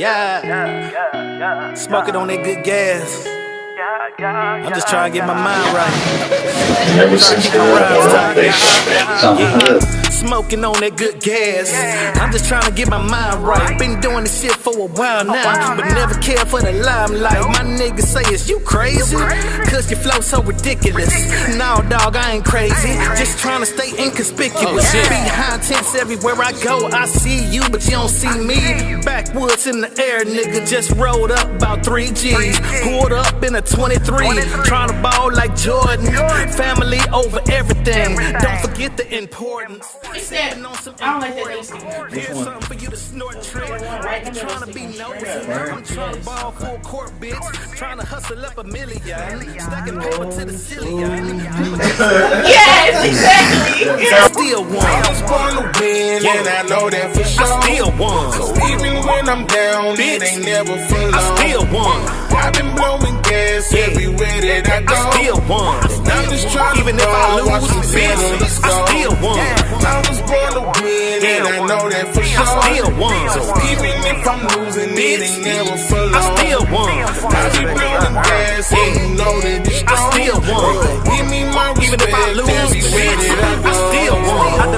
Yeah, smoking on that good gas. I'm just trying to get my mind right. Never since Smoking on that good gas. I'm just trying to get my mind right. Been doing this shit for a while now, but never cared for the limelight. My niggas say, is you crazy? Cause your flow so ridiculous. Nah, dog, I ain't crazy. Just trying to stay inconspicuous. Be high intense everywhere I go. I see you, but you don't see me. Backwoods in the air, nigga. Just rolled up about 3 G's. Pulled up in a 23. Trying to ball like Jordan. Family over everything. Don't forget the importance. I don't like that tasting. Here's something for you to snort trick. Trying to be nosy. I'm trying to ball full court, bitch. Trying to hustle up a million. Stacking paper to the ceiling. Yes, exactly. I still won. I was born to win, and I know that for sure. I still won. So even when I'm down, it ain't never for long. I still won. I've been blowing gas everywhere that I go. I still won. I'm just trying Even to if I watch lose, me settle the I score. still won. I was born to win, and I know that for sure. I still won. So even if I'm losing, it ain't never for long. I still won. I be blowing gas, and you know that